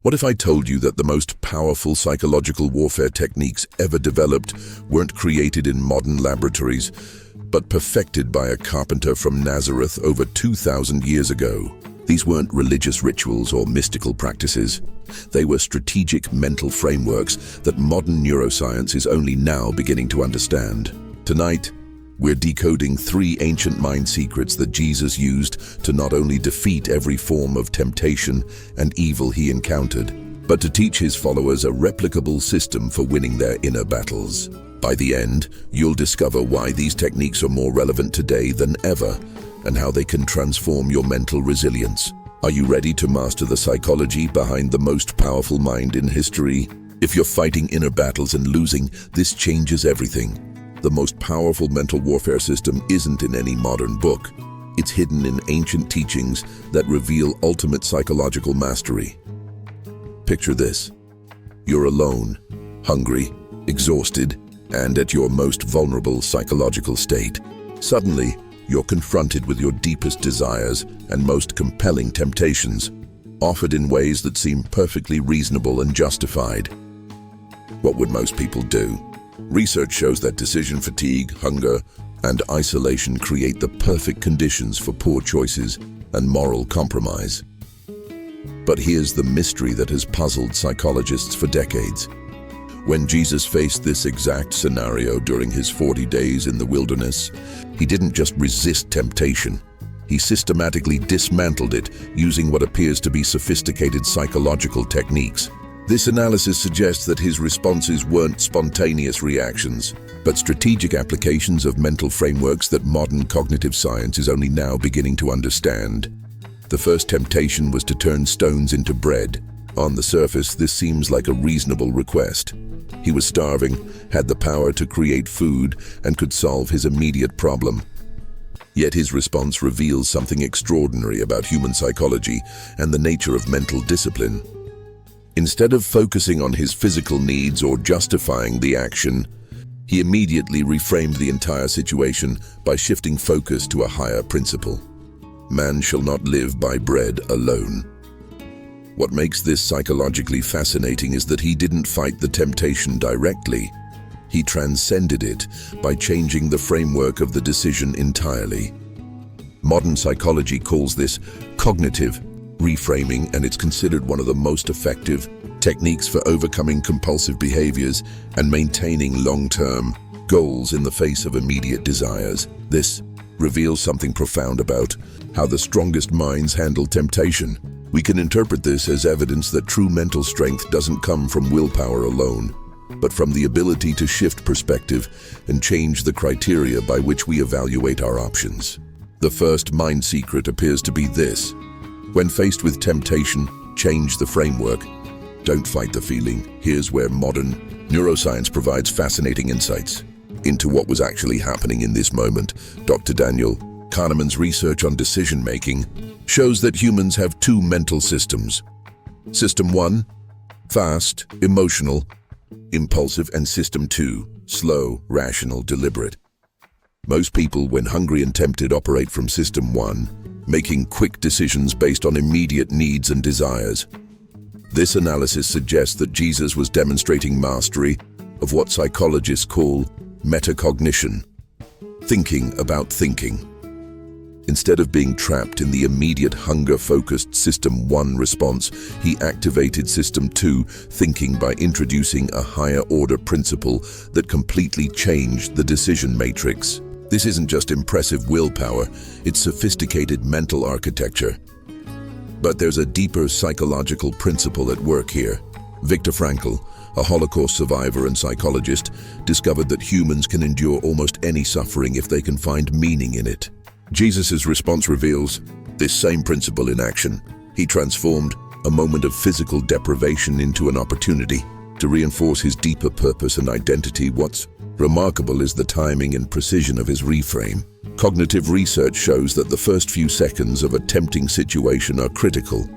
What if I told you that the most powerful psychological warfare techniques ever developed weren't created in modern laboratories, but perfected by a carpenter from Nazareth over 2,000 years ago? These weren't religious rituals or mystical practices. They were strategic mental frameworks that modern neuroscience is only now beginning to understand. Tonight, we're decoding 3 ancient mind secrets that Jesus used to not only defeat every form of temptation and evil he encountered, but to teach his followers a replicable system for winning their inner battles. By the end, you'll discover why these techniques are more relevant today than ever, and how they can transform your mental resilience. Are you ready to master the psychology behind the most powerful mind in history? If you're fighting inner battles and losing, this changes everything. The most powerful mental warfare system isn't in any modern book. It's hidden in ancient teachings that reveal ultimate psychological mastery. Picture this. You're alone, hungry, exhausted, and at your most vulnerable psychological state. Suddenly, you're confronted with your deepest desires and most compelling temptations, offered in ways that seem perfectly reasonable and justified. What would most people do? Research shows that decision fatigue, hunger, and isolation create the perfect conditions for poor choices and moral compromise. But here's the mystery that has puzzled psychologists for decades. When Jesus faced this exact scenario during his 40 days in the wilderness, he didn't just resist temptation. He systematically dismantled it using what appears to be sophisticated psychological techniques. This analysis suggests that his responses weren't spontaneous reactions, but strategic applications of mental frameworks that modern cognitive science is only now beginning to understand. The first temptation was to turn stones into bread. On the surface, this seems like a reasonable request. He was starving, had the power to create food, and could solve his immediate problem. Yet his response reveals something extraordinary about human psychology and the nature of mental discipline. Instead of focusing on his physical needs or justifying the action, he immediately reframed the entire situation by shifting focus to a higher principle. Man shall not live by bread alone. What makes this psychologically fascinating is that he didn't fight the temptation directly. He transcended it by changing the framework of the decision entirely. Modern psychology calls this cognitive reframing, and it's considered one of the most effective techniques for overcoming compulsive behaviors and maintaining long-term goals in the face of immediate desires. This reveals something profound about how the strongest minds handle temptation. We can interpret this as evidence that true mental strength doesn't come from willpower alone, but from the ability to shift perspective and change the criteria by which we evaluate our options. The first mind secret appears to be this: when faced with temptation, change the framework. Don't fight the feeling. Here's where modern neuroscience provides fascinating insights into what was actually happening in this moment. Dr. Daniel Kahneman's research on decision-making shows that humans have 2 mental systems. System 1, fast, emotional, impulsive, and System 2, slow, rational, deliberate. Most people, when hungry and tempted, operate from System 1, making quick decisions based on immediate needs and desires. This analysis suggests that Jesus was demonstrating mastery of what psychologists call metacognition, thinking about thinking. Instead of being trapped in the immediate hunger-focused System 1 response, he activated System 2 thinking by introducing a higher-order principle that completely changed the decision matrix. This isn't just impressive willpower, it's sophisticated mental architecture. But there's a deeper psychological principle at work here. Viktor Frankl, a Holocaust survivor and psychologist, discovered that humans can endure almost any suffering if they can find meaning in it. Jesus' response reveals this same principle in action. He transformed a moment of physical deprivation into an opportunity to reinforce his deeper purpose and identity. What's remarkable is the timing and precision of his reframe. Cognitive research shows that the first few seconds of a tempting situation are critical.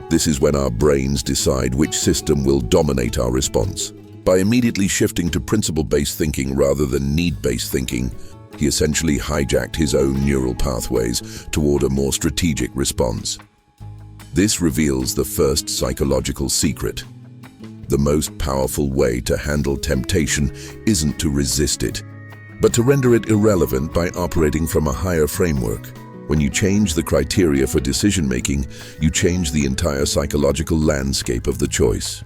This is when our brains decide which system will dominate our response. By immediately shifting to principle-based thinking rather than need-based thinking, he essentially hijacked his own neural pathways toward a more strategic response. This reveals the first psychological secret. The most powerful way to handle temptation isn't to resist it, but to render it irrelevant by operating from a higher framework. When you change the criteria for decision-making, you change the entire psychological landscape of the choice.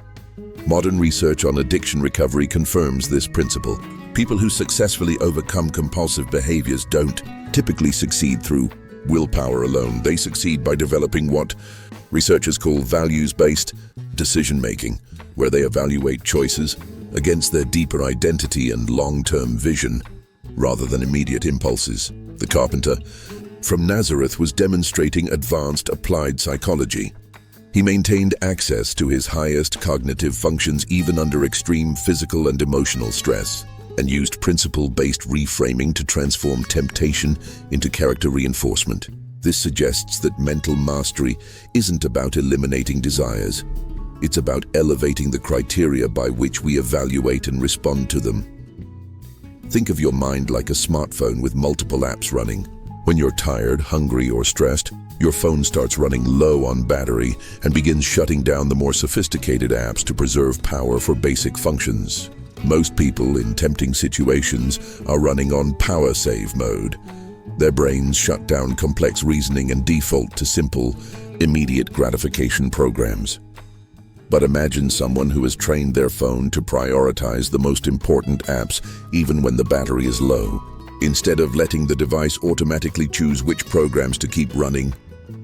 Modern research on addiction recovery confirms this principle. People who successfully overcome compulsive behaviors don't typically succeed through willpower alone. They succeed by developing what researchers call values-based decision-making, where they evaluate choices against their deeper identity and long-term vision, rather than immediate impulses. The carpenter from Nazareth was demonstrating advanced applied psychology. He maintained access to his highest cognitive functions even under extreme physical and emotional stress, and used principle-based reframing to transform temptation into character reinforcement. This suggests that mental mastery isn't about eliminating desires. It's about elevating the criteria by which we evaluate and respond to them. Think of your mind like a smartphone with multiple apps running. When you're tired, hungry, or stressed, your phone starts running low on battery and begins shutting down the more sophisticated apps to preserve power for basic functions. Most people in tempting situations are running on power save mode. Their brains shut down complex reasoning and default to simple, immediate gratification programs. But imagine someone who has trained their phone to prioritize the most important apps even when the battery is low. Instead of letting the device automatically choose which programs to keep running,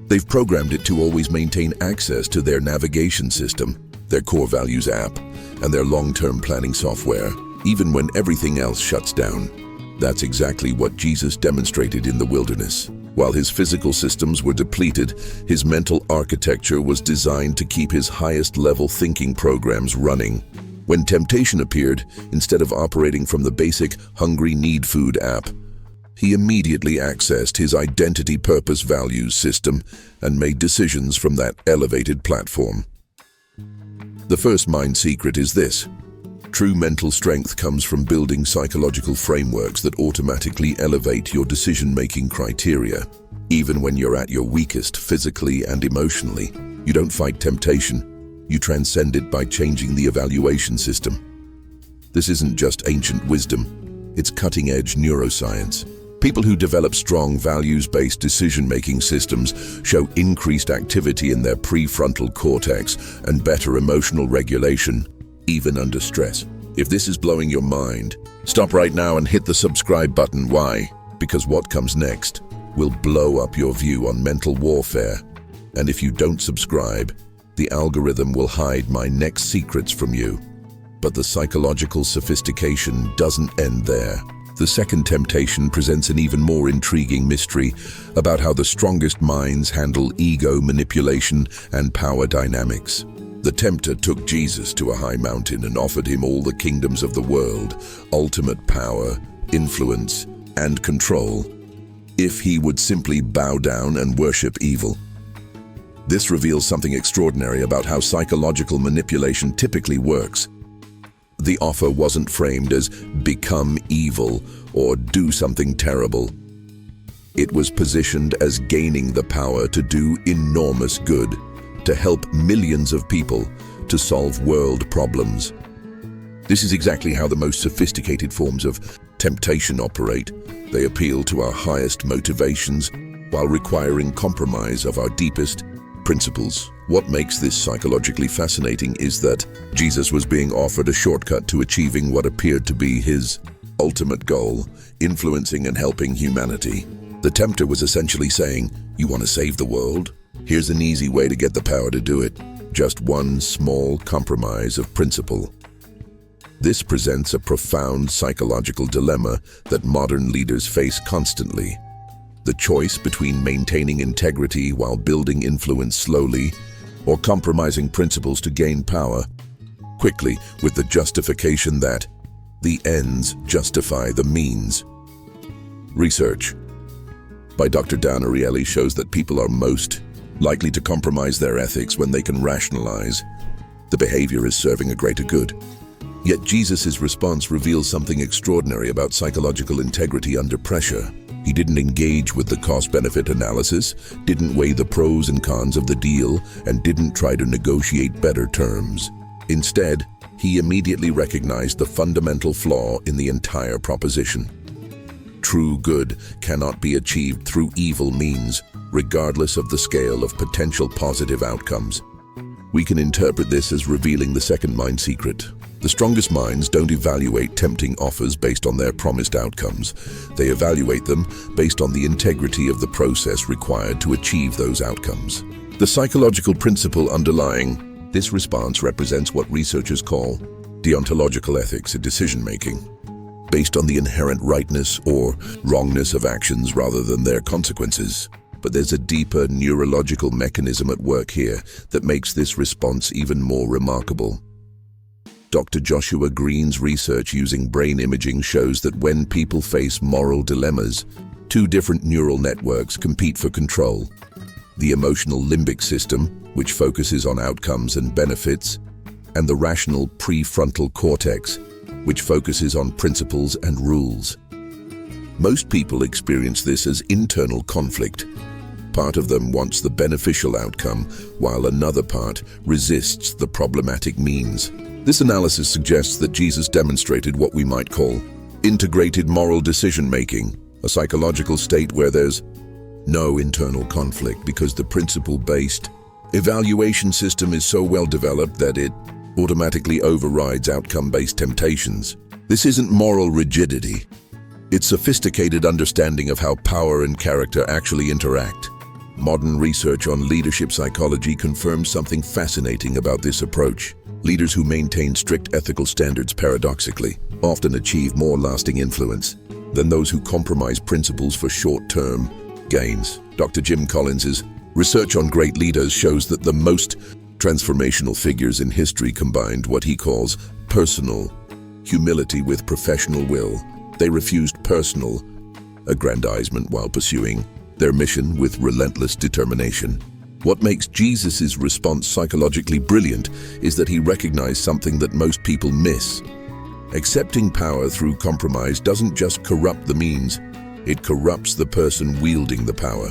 they've programmed it to always maintain access to their navigation system, their core values app, and their long-term planning software, even when everything else shuts down. That's exactly what Jesus demonstrated in the wilderness. While his physical systems were depleted, his mental architecture was designed to keep his highest-level thinking programs running. When temptation appeared, instead of operating from the basic hungry need food app, he immediately accessed his identity purpose values system and made decisions from that elevated platform. The first mind secret is this. True mental strength comes from building psychological frameworks that automatically elevate your decision-making criteria. Even when you're at your weakest physically and emotionally, you don't fight temptation. You transcend it by changing the evaluation system. This isn't just ancient wisdom, it's cutting-edge neuroscience. People who develop strong values-based decision-making systems show increased activity in their prefrontal cortex and better emotional regulation, even under stress. If this is blowing your mind, stop right now and hit the subscribe button. Why? Because what comes next will blow up your view on mental warfare. And if you don't subscribe, the algorithm will hide my next secrets from you. But the psychological sophistication doesn't end there. The second temptation presents an even more intriguing mystery about how the strongest minds handle ego manipulation and power dynamics. The tempter took Jesus to a high mountain and offered him all the kingdoms of the world, ultimate power, influence, and control, if he would simply bow down and worship evil. This reveals something extraordinary about how psychological manipulation typically works. The offer wasn't framed as become evil or do something terrible. It was positioned as gaining the power to do enormous good, to help millions of people, to solve world problems. This is exactly how the most sophisticated forms of temptation operate. They appeal to our highest motivations while requiring compromise of our deepest principles. What makes this psychologically fascinating is that Jesus was being offered a shortcut to achieving what appeared to be his ultimate goal, influencing and helping humanity. The tempter was essentially saying, "You want to save the world? Here's an easy way to get the power to do it. Just one small compromise of principle." This presents a profound psychological dilemma that modern leaders face constantly. The choice between maintaining integrity while building influence slowly, or compromising principles to gain power quickly with the justification that the ends justify the means. Research by Dr. Dan Ariely shows that people are most likely to compromise their ethics when they can rationalize the behavior is serving a greater good. Yet Jesus' response reveals something extraordinary about psychological integrity under pressure. He didn't engage with the cost-benefit analysis, didn't weigh the pros and cons of the deal, and didn't try to negotiate better terms. Instead, he immediately recognized the fundamental flaw in the entire proposition. True good cannot be achieved through evil means, regardless of the scale of potential positive outcomes. We can interpret this as revealing the second mind secret. The strongest minds don't evaluate tempting offers based on their promised outcomes. They evaluate them based on the integrity of the process required to achieve those outcomes. The psychological principle underlying this response represents what researchers call deontological ethics in decision-making, based on the inherent rightness or wrongness of actions rather than their consequences. But there's a deeper neurological mechanism at work here that makes this response even more remarkable. Dr. Joshua Green's research using brain imaging shows that when people face moral dilemmas, two different neural networks compete for control. The emotional limbic system, which focuses on outcomes and benefits, and the rational prefrontal cortex, which focuses on principles and rules. Most people experience this as internal conflict. Part of them wants the beneficial outcome, while another part resists the problematic means. This analysis suggests that Jesus demonstrated what we might call integrated moral decision-making, a psychological state where there's no internal conflict because the principle-based evaluation system is so well developed that it automatically overrides outcome-based temptations. This isn't moral rigidity. It's sophisticated understanding of how power and character actually interact. Modern research on leadership psychology confirms something fascinating about this approach. Leaders who maintain strict ethical standards paradoxically often achieve more lasting influence than those who compromise principles for short-term gains. Dr. Jim Collins's research on great leaders shows that the most transformational figures in history combined what he calls personal humility with professional will. They refused personal aggrandizement while pursuing their mission with relentless determination. What makes Jesus' response psychologically brilliant is that he recognized something that most people miss. Accepting power through compromise doesn't just corrupt the means, it corrupts the person wielding the power,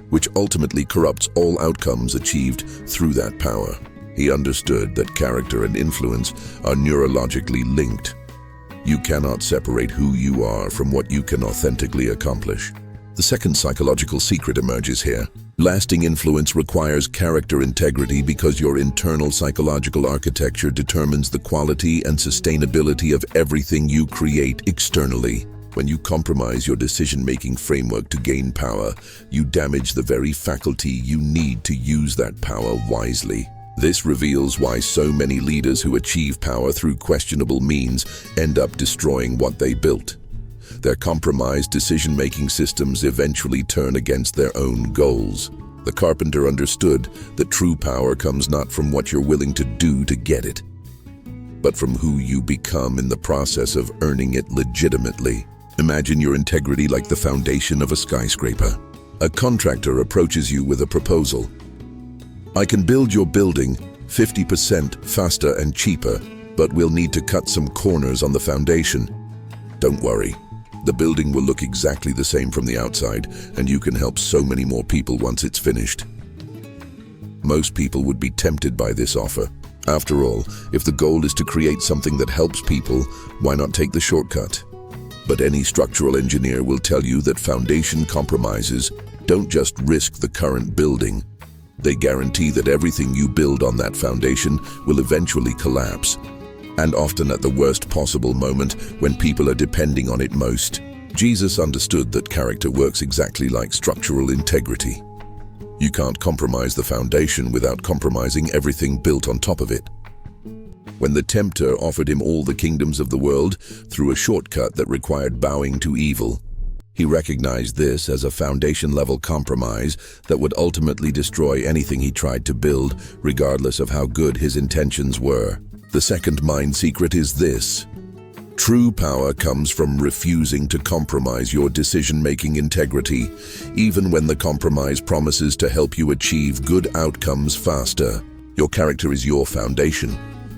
which ultimately corrupts all outcomes achieved through that power. He understood that character and influence are neurologically linked. You cannot separate who you are from what you can authentically accomplish. The second psychological secret emerges here. Lasting influence requires character integrity because your internal psychological architecture determines the quality and sustainability of everything you create externally. When you compromise your decision-making framework to gain power, you damage the very faculty you need to use that power wisely. This reveals why so many leaders who achieve power through questionable means end up destroying what they built. Their compromised decision-making systems eventually turn against their own goals. The carpenter understood that true power comes not from what you're willing to do to get it, but from who you become in the process of earning it legitimately. Imagine your integrity like the foundation of a skyscraper. A contractor approaches you with a proposal. I can build your building 50% faster and cheaper, but we'll need to cut some corners on the foundation. Don't worry. The building will look exactly the same from the outside, and you can help so many more people once it's finished. Most people would be tempted by this offer. After all, if the goal is to create something that helps people, why not take the shortcut? But any structural engineer will tell you that foundation compromises don't just risk the current building. They guarantee that everything you build on that foundation will eventually collapse, and often at the worst possible moment when people are depending on it most. Jesus understood that character works exactly like structural integrity. You can't compromise the foundation without compromising everything built on top of it. When the tempter offered him all the kingdoms of the world through a shortcut that required bowing to evil, he recognized this as a foundation-level compromise that would ultimately destroy anything he tried to build, regardless of how good his intentions were. The second mind secret is this. True power comes from refusing to compromise your decision-making integrity, even when the compromise promises to help you achieve good outcomes faster. Your character is your foundation.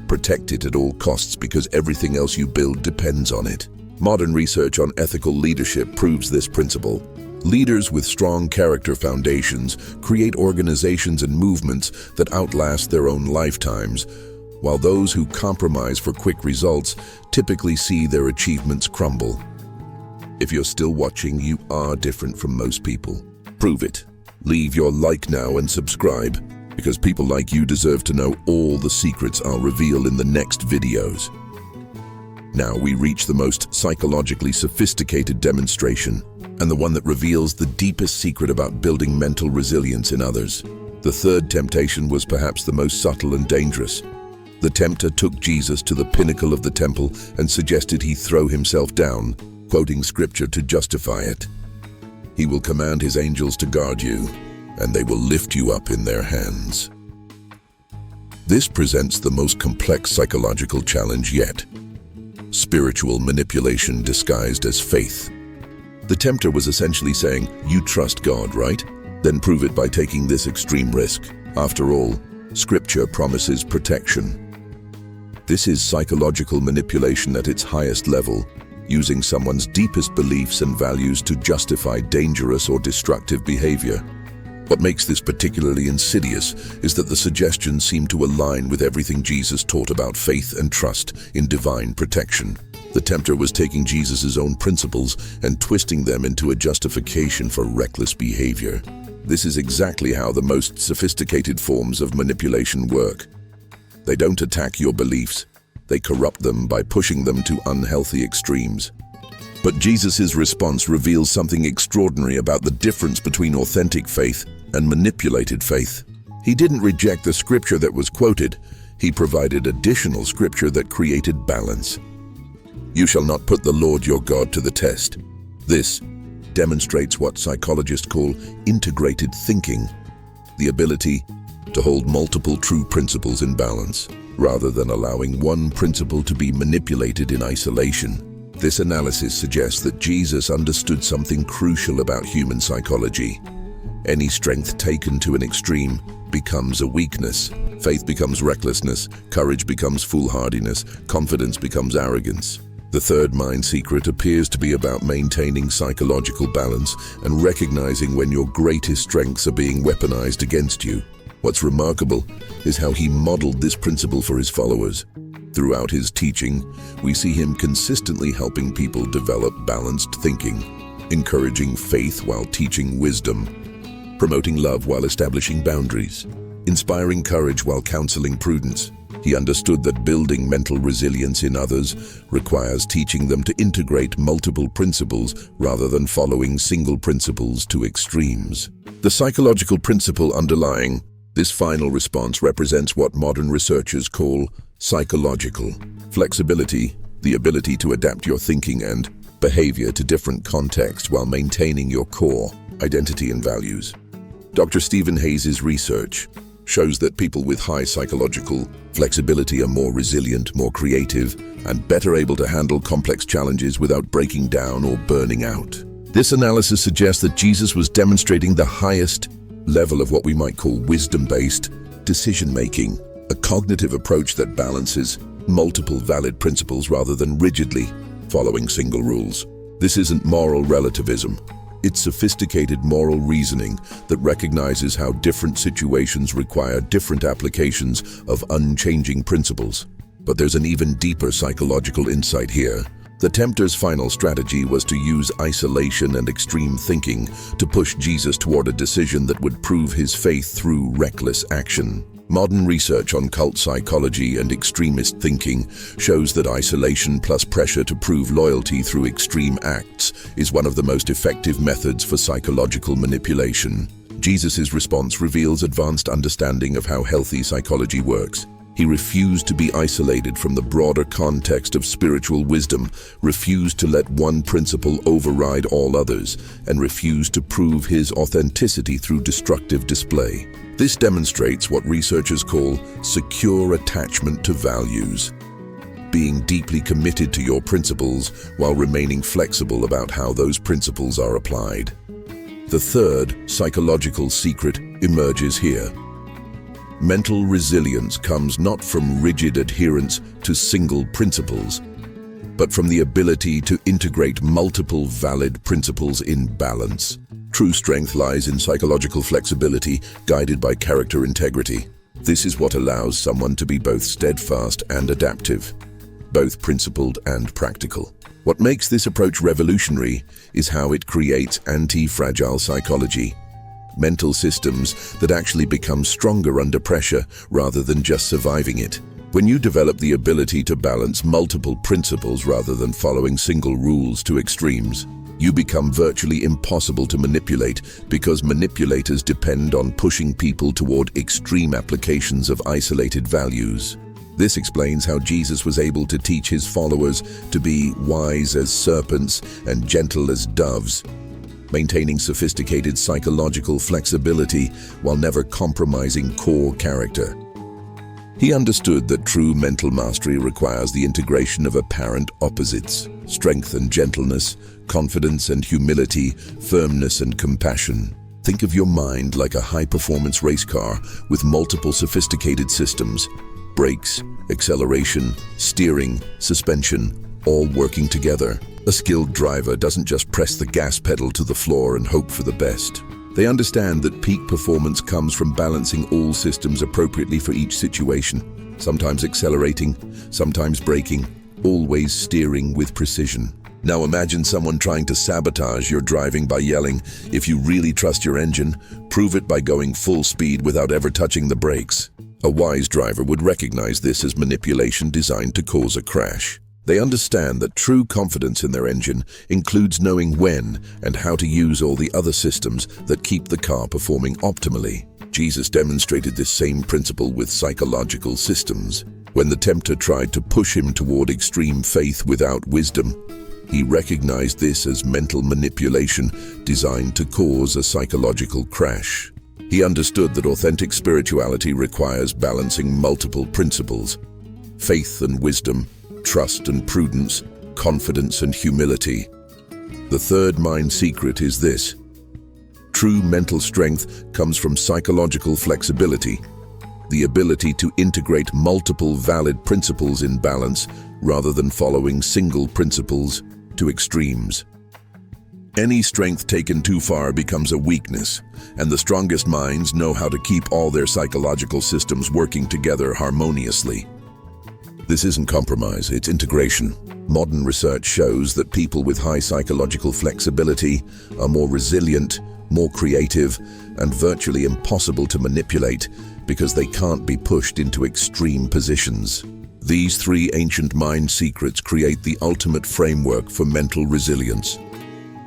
Protect it at all costs because everything else you build depends on it. Modern research on ethical leadership proves this principle. Leaders with strong character foundations create organizations and movements that outlast their own lifetimes, while those who compromise for quick results typically see their achievements crumble. If you're still watching, you are different from most people. Prove it. Leave your like now and subscribe, because people like you deserve to know all the secrets I'll reveal in the next videos. Now we reach the most psychologically sophisticated demonstration, and the one that reveals the deepest secret about building mental resilience in others. The third temptation was perhaps the most subtle and dangerous. The tempter took Jesus to the pinnacle of the temple and suggested he throw himself down, quoting scripture to justify it. He will command his angels to guard you, and they will lift you up in their hands. This presents the most complex psychological challenge yet. Spiritual manipulation disguised as faith. The tempter was essentially saying, "You trust God, right? Then prove it by taking this extreme risk. After all, Scripture promises protection." This is psychological manipulation at its highest level, using someone's deepest beliefs and values to justify dangerous or destructive behavior. What makes this particularly insidious is that the suggestions seem to align with everything Jesus taught about faith and trust in divine protection. The tempter was taking Jesus' own principles and twisting them into a justification for reckless behavior. This is exactly how the most sophisticated forms of manipulation work. They don't attack your beliefs, they corrupt them by pushing them to unhealthy extremes. But Jesus' response reveals something extraordinary about the difference between authentic faith and manipulated faith. He didn't reject the scripture that was quoted, he provided additional scripture that created balance. "You shall not put the Lord your God to the test." This demonstrates what psychologists call integrated thinking, the ability to hold multiple true principles in balance, rather than allowing one principle to be manipulated in isolation. This analysis suggests that Jesus understood something crucial about human psychology. Any strength taken to an extreme becomes a weakness. Faith becomes recklessness, courage becomes foolhardiness, confidence becomes arrogance. The third mind secret appears to be about maintaining psychological balance and recognizing when your greatest strengths are being weaponized against you. What's remarkable is how he modeled this principle for his followers. Throughout his teaching, we see him consistently helping people develop balanced thinking, encouraging faith while teaching wisdom, promoting love while establishing boundaries, inspiring courage while counseling prudence. He understood that building mental resilience in others requires teaching them to integrate multiple principles rather than following single principles to extremes. The psychological principle underlying this final response represents what modern researchers call psychological flexibility, the ability to adapt your thinking and behavior to different contexts while maintaining your core identity and values. Dr. Stephen Hayes' research shows that people with high psychological flexibility are more resilient, more creative, and better able to handle complex challenges without breaking down or burning out. This analysis suggests that Jesus was demonstrating the highest level of what we might call wisdom-based decision-making, a cognitive approach that balances multiple valid principles rather than rigidly following single rules. This isn't moral relativism. It's sophisticated moral reasoning that recognizes how different situations require different applications of unchanging principles. But there's an even deeper psychological insight here. The tempter's final strategy was to use isolation and extreme thinking to push Jesus toward a decision that would prove his faith through reckless action. Modern research on cult psychology and extremist thinking shows that isolation plus pressure to prove loyalty through extreme acts is one of the most effective methods for psychological manipulation. Jesus' response reveals advanced understanding of how healthy psychology works. He refused to be isolated from the broader context of spiritual wisdom, refused to let one principle override all others, and refused to prove his authenticity through destructive display. This demonstrates what researchers call secure attachment to values, being deeply committed to your principles while remaining flexible about how those principles are applied. The third psychological secret emerges here. Mental resilience comes not from rigid adherence to single principles, but from the ability to integrate multiple valid principles in balance. True strength lies in psychological flexibility, guided by character integrity. This is what allows someone to be both steadfast and adaptive, both principled and practical. What makes this approach revolutionary is how it creates anti-fragile psychology, mental systems that actually become stronger under pressure rather than just surviving it. When you develop the ability to balance multiple principles rather than following single rules to extremes, you become virtually impossible to manipulate because manipulators depend on pushing people toward extreme applications of isolated values. This explains how Jesus was able to teach his followers to be wise as serpents and gentle as doves, maintaining sophisticated psychological flexibility while never compromising core character. He understood that true mental mastery requires the integration of apparent opposites: strength and gentleness, confidence and humility, firmness and compassion. Think of your mind like a high-performance race car with multiple sophisticated systems: brakes, acceleration, steering, suspension, all working together. A skilled driver doesn't just press the gas pedal to the floor and hope for the best. They understand that peak performance comes from balancing all systems appropriately for each situation, sometimes accelerating, sometimes braking, always steering with precision. Now imagine someone trying to sabotage your driving by yelling, "If you really trust your engine, prove it by going full speed without ever touching the brakes." A wise driver would recognize this as manipulation designed to cause a crash. They understand that true confidence in their engine includes knowing when and how to use all the other systems that keep the car performing optimally. Jesus demonstrated this same principle with psychological systems. When the tempter tried to push him toward extreme faith without wisdom, he recognized this as mental manipulation designed to cause a psychological crash. He understood that authentic spirituality requires balancing multiple principles: faith and wisdom, trust and prudence, confidence and humility. The third mind secret is this: true mental strength comes from psychological flexibility, the ability to integrate multiple valid principles in balance rather than following single principles to extremes. Any strength taken too far becomes a weakness, and the strongest minds know how to keep all their psychological systems working together harmoniously. This isn't compromise, it's integration. Modern research shows that people with high psychological flexibility are more resilient, more creative, and virtually impossible to manipulate because they can't be pushed into extreme positions. These three ancient mind secrets create the ultimate framework for mental resilience.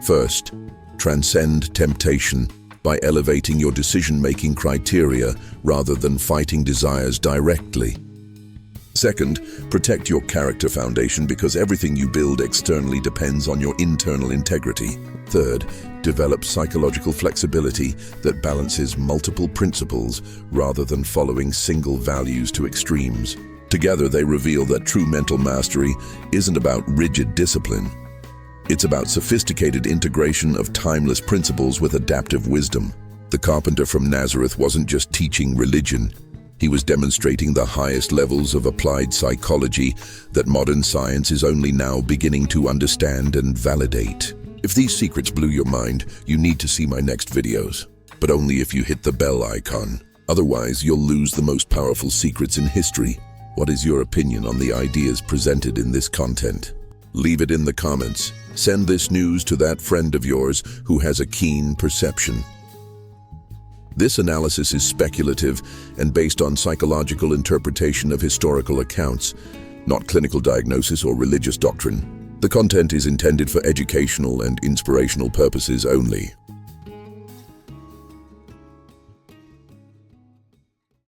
First, transcend temptation by elevating your decision-making criteria rather than fighting desires directly. Second, protect your character foundation because everything you build externally depends on your internal integrity. Third, develop psychological flexibility that balances multiple principles rather than following single values to extremes. Together, they reveal that true mental mastery isn't about rigid discipline. It's about sophisticated integration of timeless principles with adaptive wisdom. The carpenter from Nazareth wasn't just teaching religion. He was demonstrating the highest levels of applied psychology that modern science is only now beginning to understand and validate. If these secrets blew your mind, you need to see my next videos, but only if you hit the bell icon. Otherwise, you'll lose the most powerful secrets in history. What is your opinion on the ideas presented in this content? Leave it in the comments. Send this news to that friend of yours who has a keen perception. This analysis is speculative and based on psychological interpretation of historical accounts, not clinical diagnosis or religious doctrine. The content is intended for educational and inspirational purposes only.